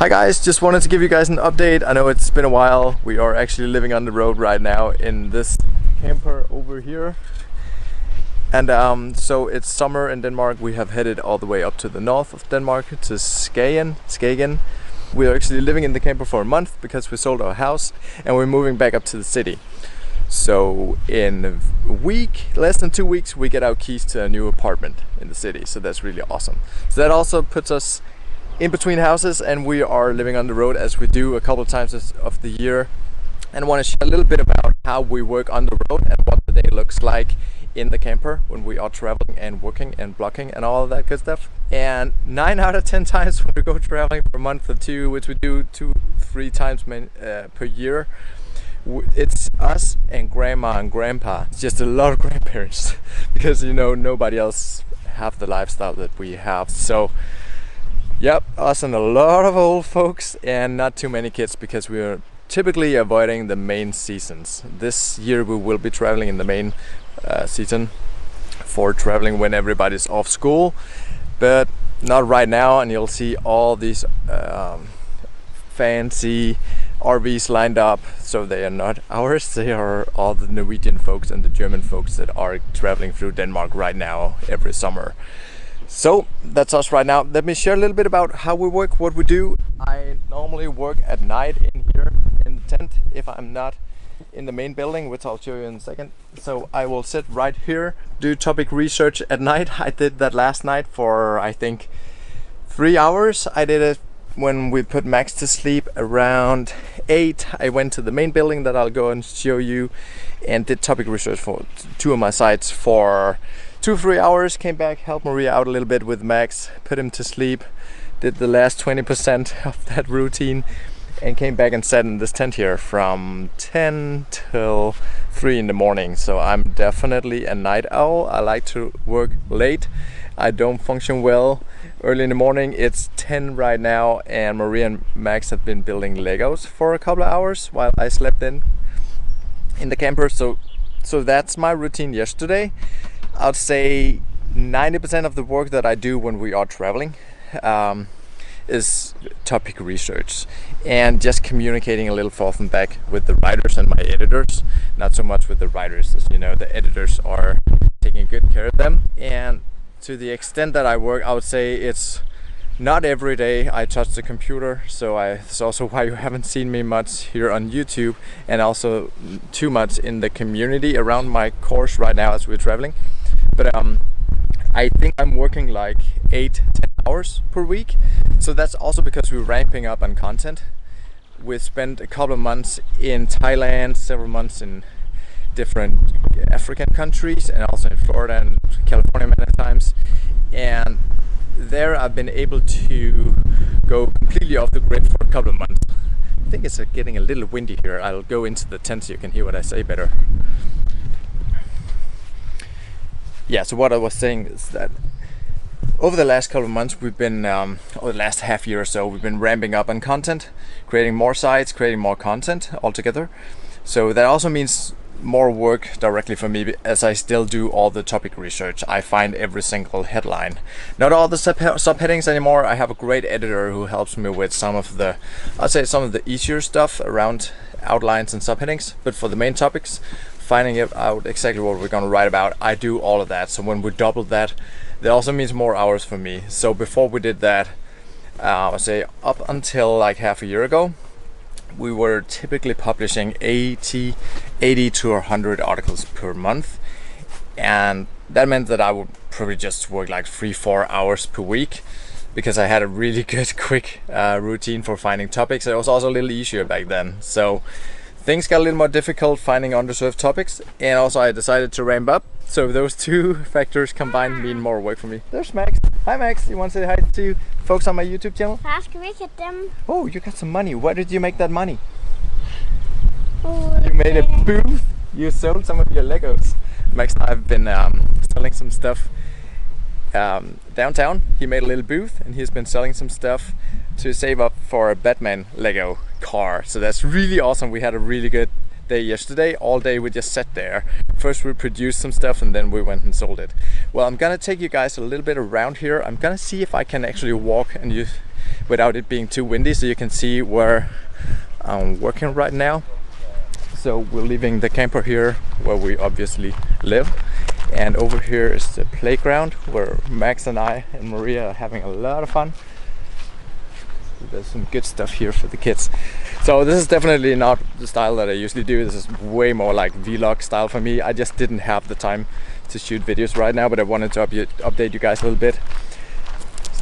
Hi guys, just wanted to give you guys an update. I know it's been a while. We are actually living on the road right now in this camper over here. And so it's summer in Denmark. We have headed all the way up to the north of Denmark to Skagen. We are actually living in the camper for a month because we sold our house and we're moving back up to the city. So in a week, less than 2 weeks, we get our keys to a new apartment in the city. So that's really awesome. So that also puts us in between houses, and we are living on the road as we do a couple of times of the year. And I want to share a little bit about how we work on the road and what the day looks like in the camper when we are traveling and working and blocking and all of that good stuff. And 9 out of 10 times when we go traveling for a month or two, which we do 2-3 times per year, it's us and grandma and grandpa. It's just a lot of grandparents because, you know, nobody else have the lifestyle that we have. So yep, us and a lot of old folks and not too many kids because we are typically avoiding the main seasons. This year we will be traveling in the main season for traveling when everybody's off school, but not right now. And you'll see all these fancy RVs lined up. So they are not ours, they are all the Norwegian folks and the German folks that are traveling through Denmark right now every summer. So that's us right now. Let me share a little bit about how we work, what we do. I normally work at night in here in the tent if I'm not in the main building, which I'll show you in a second. So I will sit right here, do topic research at night. I did that last night for I think 3 hours. I did it when we put Max to sleep around 8. I went to the main building that I'll go and show you and did topic research for 2 of my sites for 2-3 hours, came back, helped Maria out a little bit with Max, put him to sleep, did the last 20% of that routine, and came back and sat in this tent here from 10 till 3 in the morning. So I'm definitely a night owl. I like to work late. I don't function well early in the morning. It's 10 right now, and Maria and Max have been building Legos for a couple of hours while I slept in the camper. So that's my routine yesterday. I'd say 90% of the work that I do when we are traveling is topic research and just communicating a little forth and back with the writers and my editors. Not so much with the writers, as you know, the editors are taking good care of them. And to the extent that I work, I would say it's not every day I touch the computer. So it's also why you haven't seen me much here on YouTube, and also too much in the community around my course right now as we're traveling. But I think I'm working like 8-10 hours per week. So that's also because we're ramping up on content. We spent a couple of months in Thailand, several months in different African countries, and also in Florida and California many times. And there I've been able to go completely off the grid for a couple of months. I think it's getting a little windy here. I'll go into the tent so you can hear what I say better. Yeah, so what I was saying is that over the last couple of months we've been, or the last half year or so, we've been ramping up on content, creating more sites, creating more content altogether. So that also means more work directly for me, as I still do all the topic research. I find every single headline, not all the subheadings anymore. I have a great editor who helps me with some of the, I'd say some of the easier stuff around outlines and subheadings, but for the main topics, finding out exactly what we're going to write about, I do all of that. So when we double that, that also means more hours for me. So before we did that, I'd say up until like half a year ago, we were typically publishing 80 to 100 articles per month, and that meant that I would probably just work like 3-4 hours per week because I had a really good quick routine for finding topics. It was also a little easier back then, so things got a little more difficult finding underserved topics, and also I decided to ramp up. So those two factors combined mean more work for me. There's Max. Hi Max, you want to say hi to folks on my YouTube channel? Oh, you got some money. Where did you make that money? You made a booth. You sold some of your Legos. Max and I have been selling some stuff downtown. He made a little booth and he's been selling some stuff to save up for a Batman Lego car. So that's really awesome. We had a really good day yesterday. All day we just sat there. First we produced some stuff and then we went and sold it. Well, I'm gonna take you guys a little bit around here. I'm gonna see if I can actually walk and without it being too windy, so you can see where I'm working right now. So we're leaving the camper here where we obviously live, and over here is the playground where Max and I and Maria are having a lot of fun. There's some good stuff here for the kids. So this is definitely not the style that I usually do. This is way more like vlog style for me. I just didn't have the time to shoot videos right now, but I wanted to update you guys a little bit.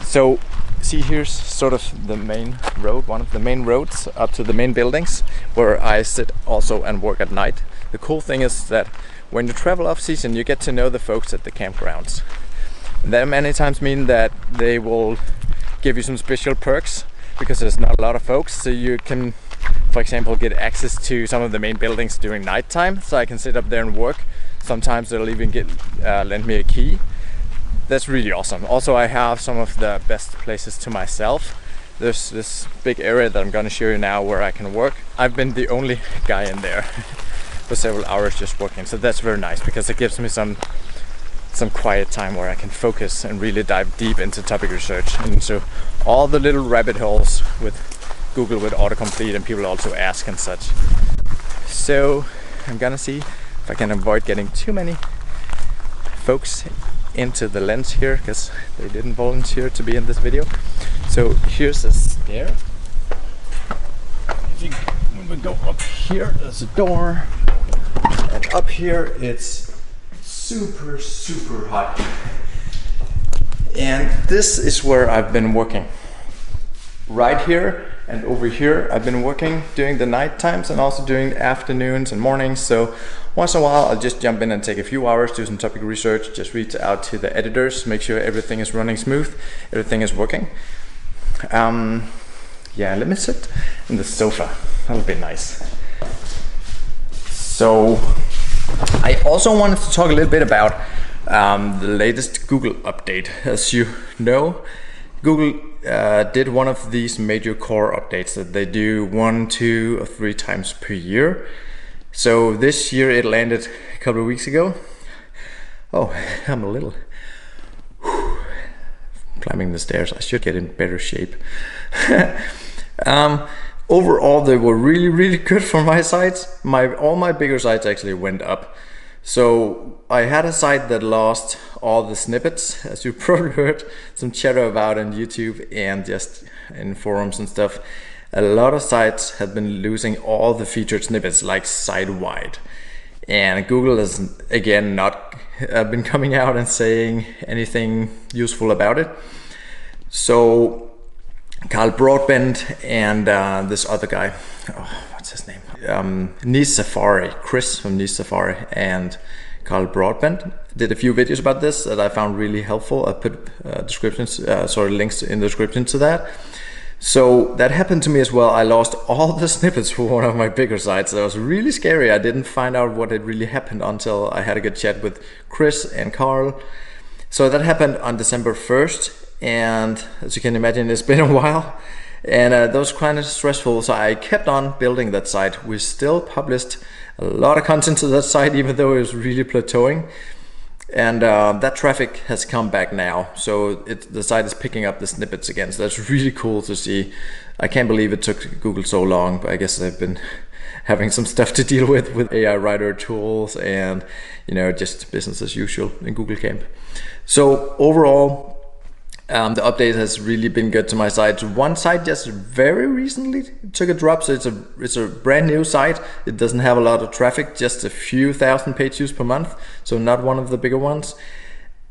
So see, here's sort of the main road, one of the main roads up to the main buildings where I sit also and work at night. The cool thing is that when you travel off season, you get to know the folks at the campgrounds. And that many times mean that they will give you some special perks because there's not a lot of folks. So you can, for example, get access to some of the main buildings during nighttime. So I can sit up there and work. Sometimes they'll even lend me a key. That's really awesome. Also, I have some of the best places to myself. There's this big area that I'm gonna show you now where I can work. I've been the only guy in there for several hours just working, so that's very nice because it gives me some quiet time where I can focus and really dive deep into topic research and into all the little rabbit holes with Google with autocomplete and people also ask and such. So I'm gonna see if I can avoid getting too many folks into the lens here because they didn't volunteer to be in this video. So here's a stair. When we go up here, there's a door, and up here it's super hot. And this is where I've been working. Right here and over here I've been working during the night times and also during the afternoons and mornings. So once in a while I'll just jump in and take a few hours, do some topic research, just reach out to the editors, make sure everything is running smooth, everything is working. Yeah, let me sit in the sofa, that'll be nice. So I also wanted to talk a little bit about the latest Google update. As you know, Google did one of these major core updates that they do 1, 2, or 3 times per year. So this year it landed a couple of weeks ago. Oh, I'm a little climbing the stairs. I should get in better shape. Overall, they were really good for my sites. All my bigger sites actually went up. So I had a site that lost all the snippets, as you probably heard some chatter about on YouTube and just in forums and stuff. A lot of sites have been losing all the featured snippets, like site-wide. And Google has again not been coming out and saying anything useful about it. So Carl Broadbent and this other guy, what's his name? Nice Safari, Chris from Nice Safari, and Carl Broadbent did a few videos about this that I found really helpful. I put links in the description to that. So that happened to me as well. I lost all the snippets for one of my bigger sites. That was really scary. I didn't find out what had really happened until I had a good chat with Chris and Carl. So that happened on December 1st. And as you can imagine, it's been a while. And that was kind of stressful. So I kept on building that site. We still published a lot of content to that site, even though it was really plateauing. And that traffic has come back now, so the site is picking up the snippets again, so that's really cool to see. I can't believe it took Google so long, but I guess they've been having some stuff to deal with AI writer tools and just business as usual in Google Camp. So overall, the update has really been good to my site. One site just very recently took a drop, so it's a brand new site. It doesn't have a lot of traffic, just a few thousand page views per month, so not one of the bigger ones.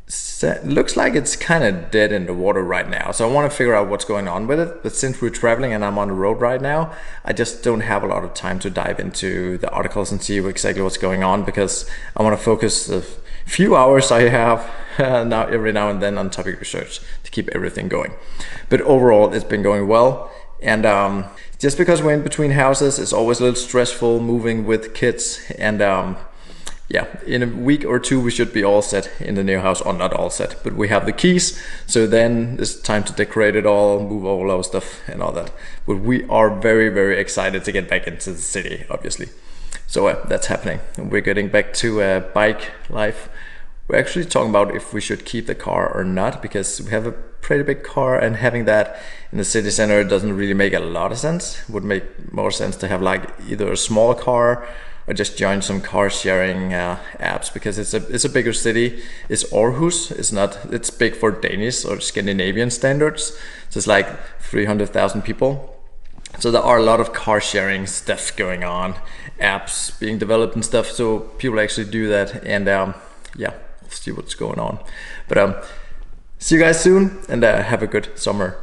So looks like it's kind of dead in the water right now, so I want to figure out what's going on with it. But since we're traveling and I'm on the road right now, I just don't have a lot of time to dive into the articles and see exactly what's going on, because I want to focus the few hours I have every now and then on topic research to keep everything going. But overall, it's been going well. And just because we're in between houses, it's always a little stressful moving with kids. And yeah, in a week or two, we should be all set in the new house, or not all set, but we have the keys. So then it's time to decorate it all, move all our stuff and all that. But we are very excited to get back into the city, obviously. So that's happening. We're getting back to bike life we're actually talking about if we should keep the car or not, because we have a pretty big car and having that in the city center doesn't really make a lot of sense. It would make more sense to have like either a small car or just join some car sharing apps, because it's a bigger city. It's Aarhus. It's big for Danish or Scandinavian standards. So it's like 300,000 people. So there are a lot of car sharing stuff going on, apps being developed and stuff. So people actually do that, and yeah, we'll see what's going on. But see you guys soon, and have a good summer.